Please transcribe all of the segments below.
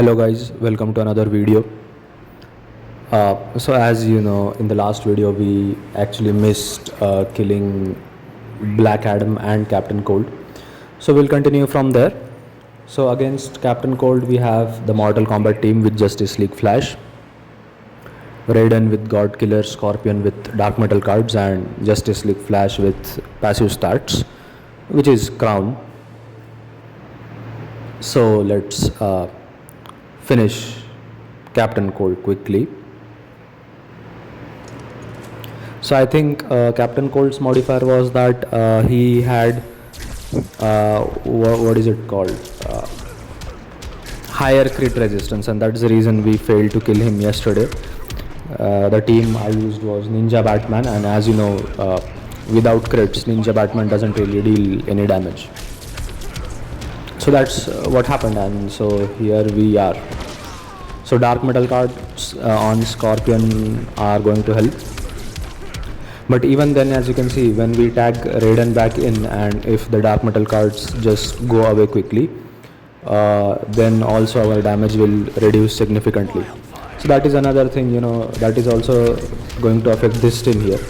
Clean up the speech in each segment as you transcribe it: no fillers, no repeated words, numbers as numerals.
Hello guys, welcome to another video. So as you know, in the last video we actually missed killing Black Adam and Captain Cold. So we'll continue from there. So against Captain Cold we have the Mortal Kombat team with Justice League Flash, Raiden with God Killer, Scorpion with Dark Metal cards, and Justice League Flash with passive stats, which is Crown. So let's finish Captain Cold quickly. So I think Captain Cold's modifier was that he had what is it called, higher crit resistance, and that's the reason we failed to kill him yesterday. The team I used was Ninja Batman, and as you know, without crits Ninja Batman doesn't really deal any damage. So that's what happened, and so here we are. So Dark Metal cards on Scorpion are going to help. But even then, as you can see, when we tag Raiden back in, and if the Dark Metal cards just go away quickly, then also our damage will reduce significantly. So that is another thing, that is also going to affect this team here.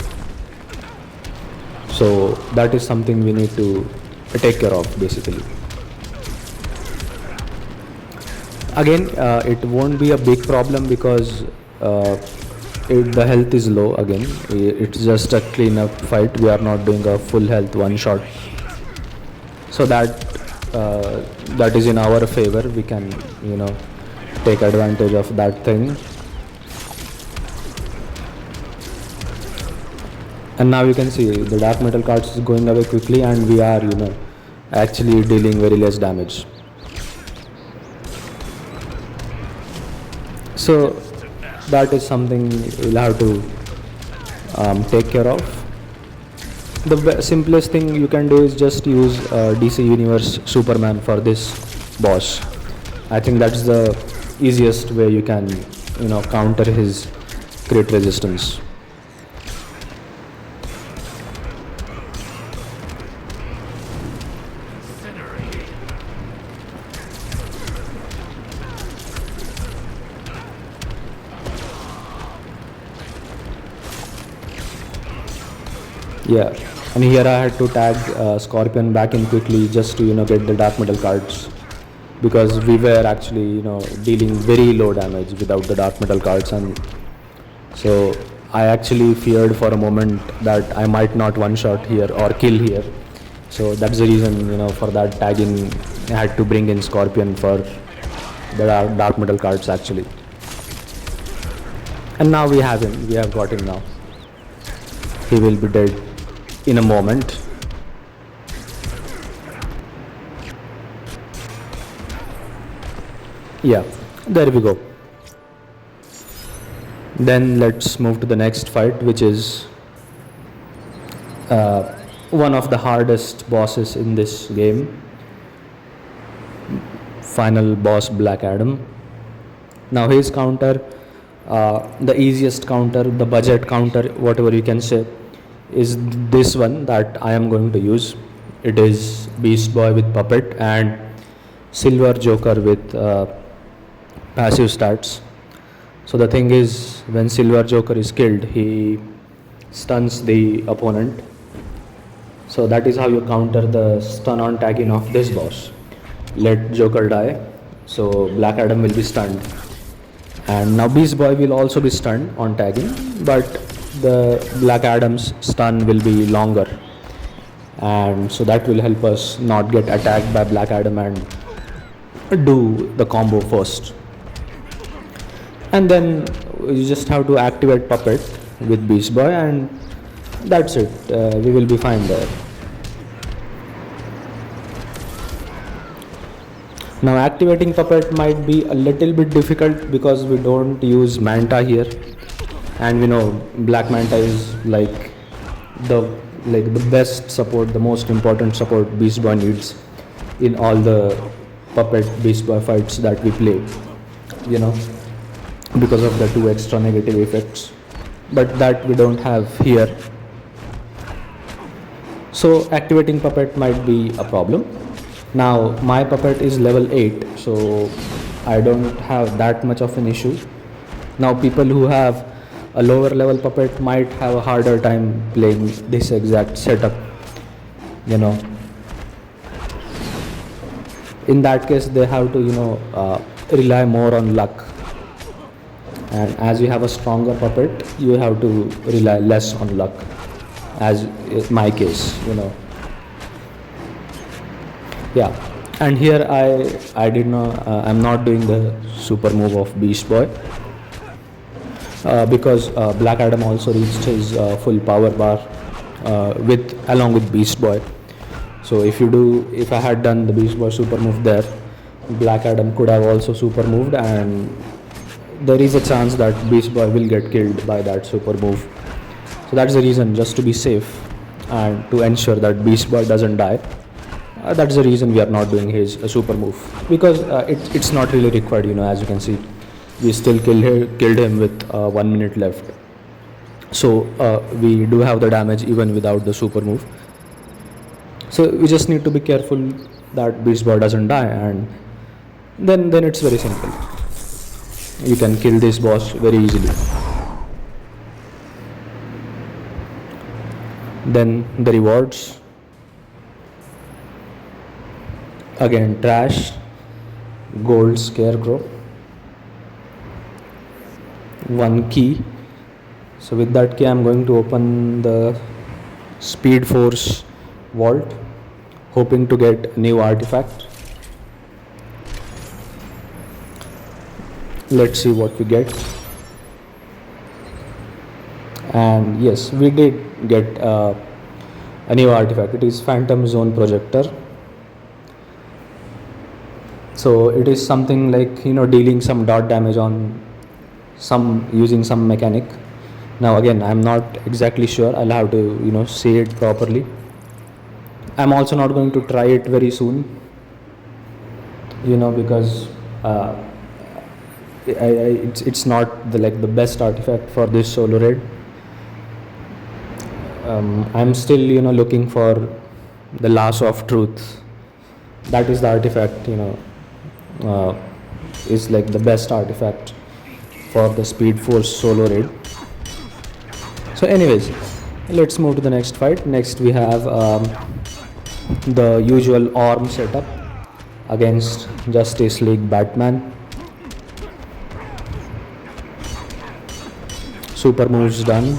So that is something we need to take care of basically. Again, it won't be a big problem because the health is low. Again, it's just a cleanup fight. We are not doing a full health one shot, so that is in our favor. We can take advantage of that thing. And now you can see the Dark Metal cards is going away quickly, and we are actually dealing very less damage. So that is something we'll have to take care of. The simplest thing you can do is just use DC Universe Superman for this boss. I think that's the easiest way you can counter his crit resistance. Yeah, and here I had to tag Scorpion back in quickly just to get the Dark Metal cards, because we were actually dealing very low damage without the Dark Metal cards, and so I actually feared for a moment that I might not one shot here or kill here. So that's the reason for that tagging I had to bring in Scorpion for the Dark Metal cards actually. And now we have him. We have got him now. He will be dead in a moment. Yeah, there we go. Then let's move to the next fight, which is one of the hardest bosses in this game. Final boss, Black Adam. Now his counter, the easiest counter, the budget counter, whatever you can say, is this one that I am going to use. It is Beast Boy with Puppet and Silver Joker with passive stats. So the thing is, when Silver Joker is killed, he stuns the opponent. So that is how you counter the stun on tagging of this boss. Let Joker die, so Black Adam will be stunned, and now Beast Boy will also be stunned on tagging, but the Black Adam's stun will be longer, and so that will help us not get attacked by Black Adam and do the combo first. And then you just have to activate Puppet with Beast Boy, and that's it. We will be fine there. Now activating Puppet might be a little bit difficult because we don't use Manta here, and we know Black Manta is like the best support, the most important support Beast Boy needs in all the Puppet Beast Boy fights that we play, because of the 2 extra negative effects, but that we don't have here. So activating Puppet might be a problem. Now my Puppet is level 8, so I don't have that much of an issue. Now people who have a lower level puppet might have a harder time playing this exact setup, you know. In that case they have to rely more on luck, and as you have a stronger puppet you have to rely less on luck, as is my case, yeah. And here I did not I'm not doing the super move of Beast Boy, because Black Adam also reached his full power bar with along with Beast Boy. So if I had done the Beast Boy super move there, Black Adam could have also super moved, and there is a chance that Beast Boy will get killed by that super move. So that's the reason, just to be safe and to ensure that Beast Boy doesn't die. That's the reason we are not doing his super move, because it's not really required. As you can see, we still killed him with 1 minute left. So we do have the damage even without the super move. So we just need to be careful that Beast Boy doesn't die, and then it's very simple. You can kill this boss very easily. Then the rewards. Again, trash, gold scarecrow, 1 key. So with that key I'm going to open the Speed Force vault, hoping to get a new artifact. Let's see what we get. And yes, we did get a new artifact. It is Phantom Zone Projector. So it is something like dealing some dot damage on using some mechanic. Now again, I'm not exactly sure. I'll have to see it properly. I'm also not going to try it very soon, because it's not the best artifact for this solo raid. I'm still looking for the Lasso of Truth. That is the artifact is like the best artifact for the Speed Force solo raid. So anyways, let's move to the next fight. Next we have the usual ARM setup against Justice League Batman. Super moves done,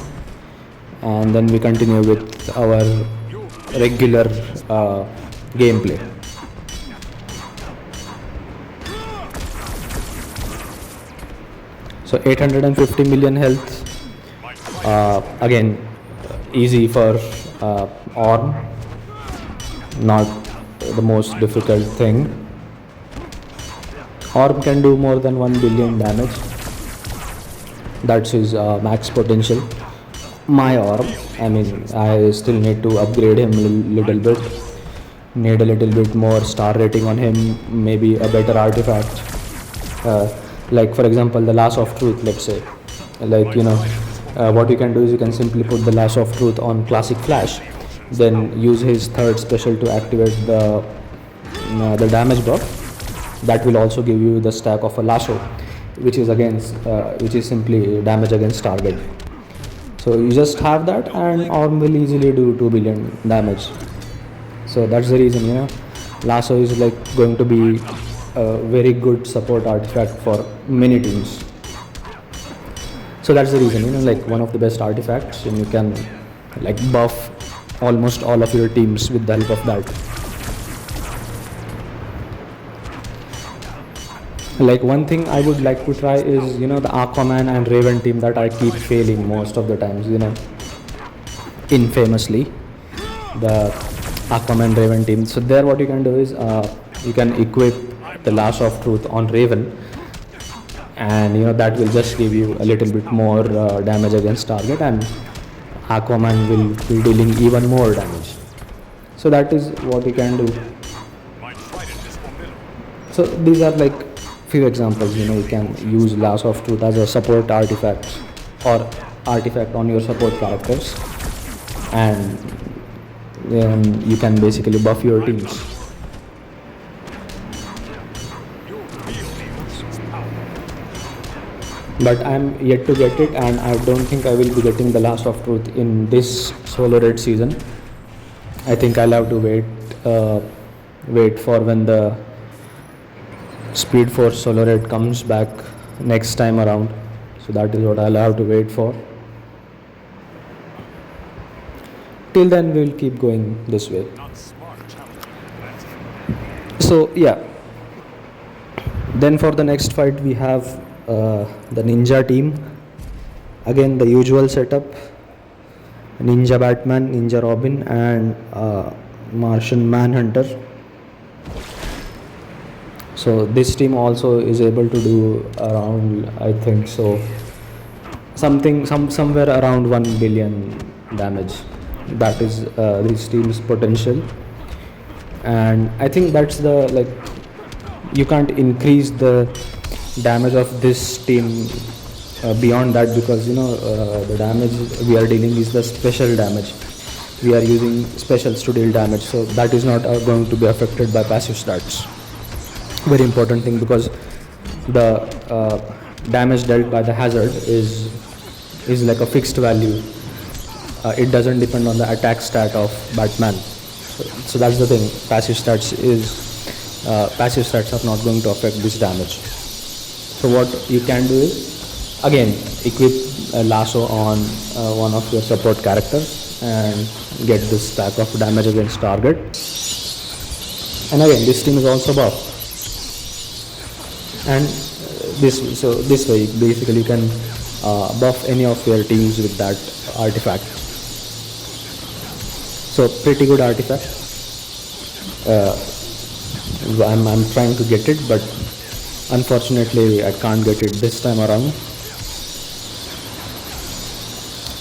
and then we continue with our regular gameplay. So 850 million health. Again, easy for ARM, not the most difficult thing. ARM can do more than 1 billion damage. That's his max potential. My ARM, I still need to upgrade him a little bit. Need a little bit more star rating on him, maybe a better artifact. Like for example, the Lasso of Truth, let's say. What you can do is you can simply put the Lasso of Truth on Classic Flash, then use his third special to activate the damage buff. That will also give you the stack of a lasso, which is simply damage against target. So you just have that, and ARM will easily do 2 billion damage. So that's the reason Lasso is going to be a very good support artifact for many teams. So that's the reason one of the best artifacts, and you can buff almost all of your teams with the help of that. One thing I would like to try is the Aquaman and Raven team that I keep failing most of the times, infamously, the Aquaman Raven team. So there what you can do is you can equip the Lasso of Truth on Raven, and that will just give you a little bit more damage against target, and Aquaman will be dealing even more damage. So that is what you can do. So these are few examples. You can use Lasso of Truth as a support artifact or artifact on your support characters, and then you can basically buff your teams. but I'm yet to get it, and I don't think I will be getting the Last of Truth in this Solo Red season. I think I'll have to wait for when the Speed Force Solo Red comes back next time around. So that is what I'll have to wait for. Till then, we'll keep going this way. So yeah, then for the next fight we have the Ninja team. Again, the usual setup: Ninja Batman, Ninja Robin, and Martian Manhunter. So this team also is able to do around, I think so, somewhere around 1 billion damage. That is this team's potential, and I think that's the, like, you can't increase the damage of this team beyond that, because the damage we are dealing is the special damage. We are using specials to deal damage, so that is not going to be affected by passive stats. Very important thing, because the damage dealt by the hazard is like a fixed value. It doesn't depend on the attack stat of Batman. So that's the thing. Passive stats are not going to affect this damage. So what you can do is, again, equip a lasso on one of your support characters and get this stack of damage against target. And again, this team is also buff. And this way basically you can buff any of your teams with that artifact. So pretty good artifact. I'm trying to get it, but unfortunately I can't get it this time around.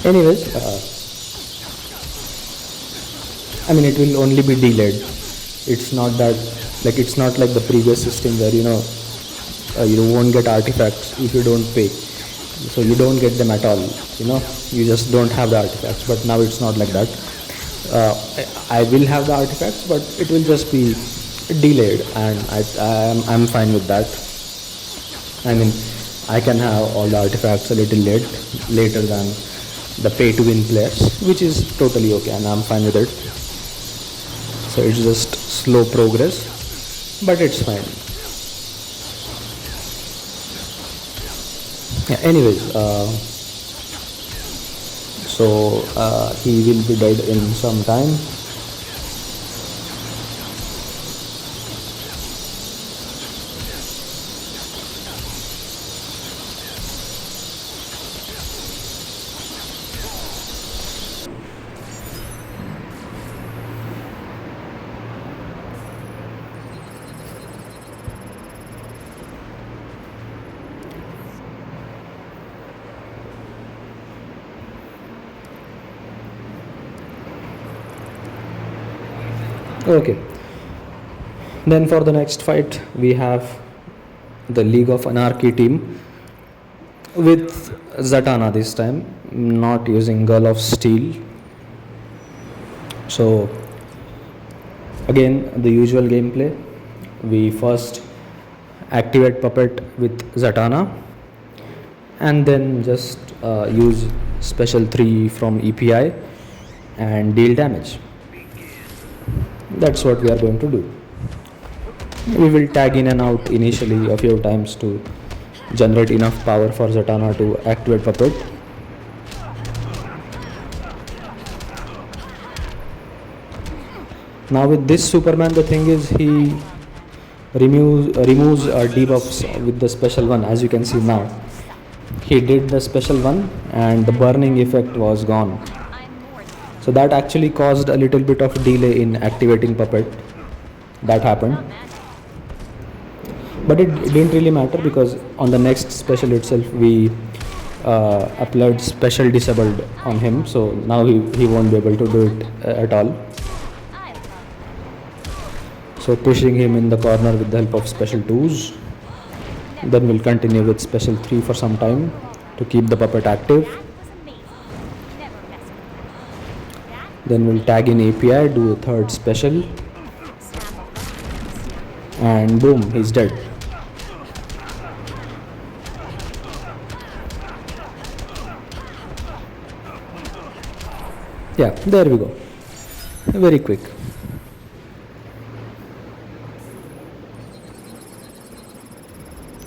Anyways, I mean, it will only be delayed. It's not like the previous system where you won't get artifacts if you don't pay. So you don't get them at all. You just don't have the artifacts. But now it's not like that. I will have the artifacts, but it will just be delayed, and I'm fine with that. I mean, I can have all the artifacts a little later than the pay to win players, which is totally okay, and I'm fine with it. So it's just slow progress, but it's fine. Yeah, anyways, so he will be dead in some time. Okay, then for the next fight we have the League of Anarchy team with Zatanna this time, not using Girl of Steel. So again, the usual gameplay. We first activate Puppet with Zatanna, and then just use special 3 from EPI and deal damage. That's what we are going to do. We will tag in and out initially a few times to generate enough power for Zatanna to activate Puppet. Now with this Superman, the thing is, he removes debuffs with the special 1. As you can see now, he did the special 1 and the burning effect was gone. So that actually caused a little bit of delay in activating Puppet. That happened. But it didn't really matter, because on the next special itself we applied special disabled on him. So now he won't be able to do it at all. So pushing him in the corner with the help of special 2s. Then we'll continue with special 3 for some time to keep the Puppet active. Then we'll tag in API, do a third special, and boom, he's dead. Yeah, there we go. Very quick.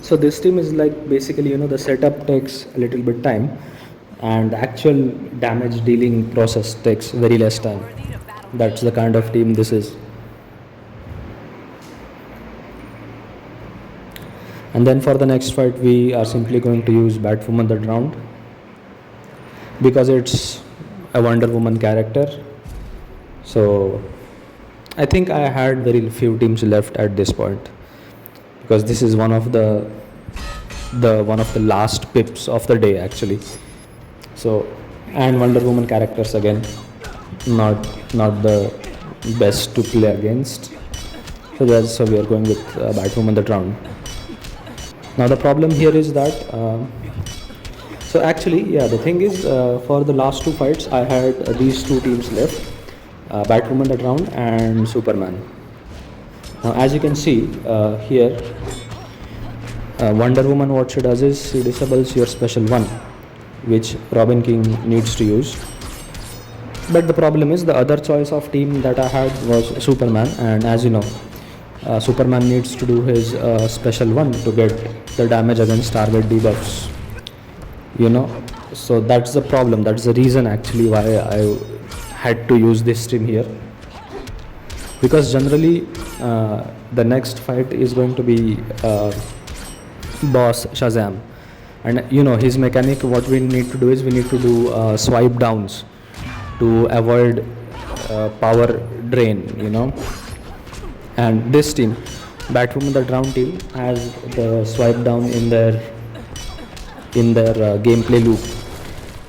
So this team is like basically, the setup takes a little bit time, and the actual damage dealing process takes very less time. That's the kind of team this is. And then for the next fight, we are simply going to use Batwoman the Drowned, because it's a Wonder Woman character. So I think I had very few teams left at this point, because this is one of the last pips of the day actually. So, and Wonder Woman characters again, not the best to play against. So we are going with Batwoman the Drowned. Now the problem here is that so actually, yeah, the thing is, for the last two fights I had these two teams left, Batwoman the Drowned and Superman. Now as you can see here, Wonder Woman, what she does is she disables your special one, which Robin King needs to use. But the problem is the other choice of team that I had was Superman, and as you know, Superman needs to do his special one to get the damage against target debuffs. So that's the problem. That's the reason actually why I had to use this team here. Because generally, the next fight is going to be boss Shazam, and his mechanic. What we need to do is we need to do swipe downs to avoid power drain. And this team, Batwoman the Drowned team, has the swipe down in their gameplay loop.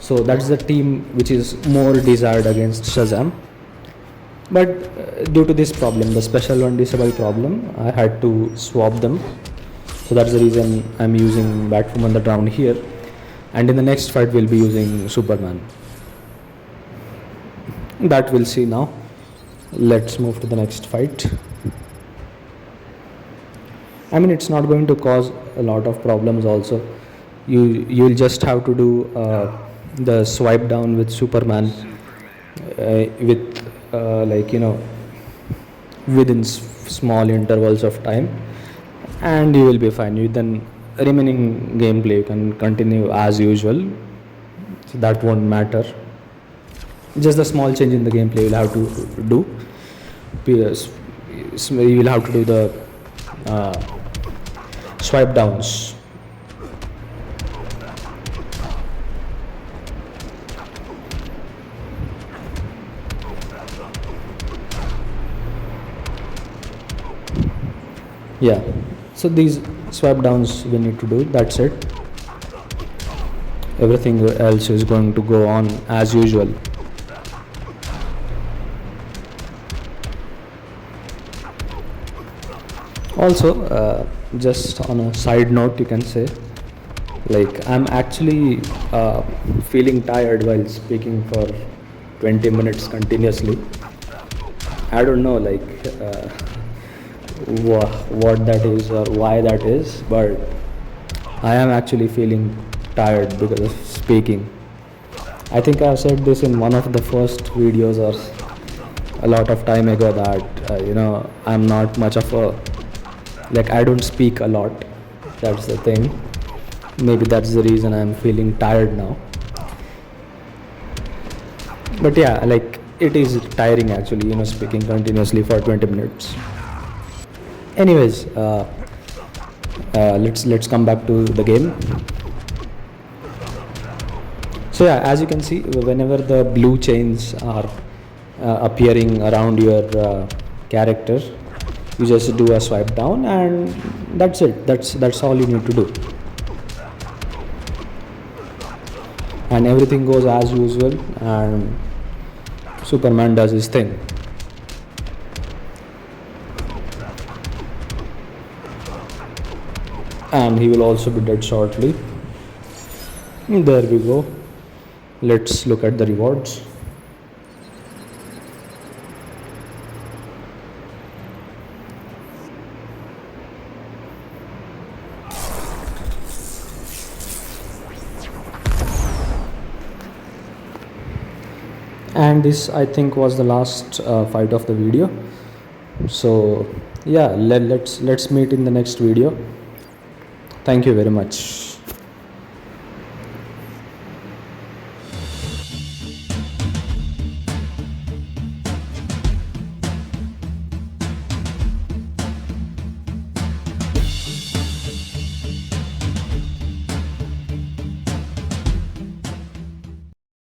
So that's the team which is more desired against Shazam. But due to this problem, the special one disable problem, I had to swap them. So that's the reason I'm using Batwoman the Drowned here. And in the next fight, we'll be using Superman. That we'll see now. Let's move to the next fight. I mean, it's not going to cause a lot of problems also. You'll just have to do the swipe down with Superman with within small intervals of time, and you will be fine. Then remaining gameplay you can continue as usual, so that won't matter. Just the small change in the gameplay you'll have to do. You will have to do the swipe downs. Yeah, so these swipe downs we need to do, that's it. Everything else is going to go on as usual. Also, just on a side note, you can say, like, I'm actually feeling tired while speaking for 20 minutes continuously. I don't know, like, what that is or why that is, but I am actually feeling tired because of speaking. I think I said this in one of the first videos or a lot of time ago that I'm not much of a, like, I don't speak a lot. That's the thing. Maybe that's the reason I'm feeling tired now. But yeah, like, it is tiring actually, speaking continuously for 20 minutes. Anyways, let's come back to the game. So yeah, as you can see, whenever the blue chains are appearing around your character, you just do a swipe down, and that's it. That's all you need to do, and everything goes as usual, and Superman does his thing. And he will also be dead shortly. There we go. Let's look at the rewards. and this I think was the last fight of the video. So yeah, let's meet in the next video. Thank you very much.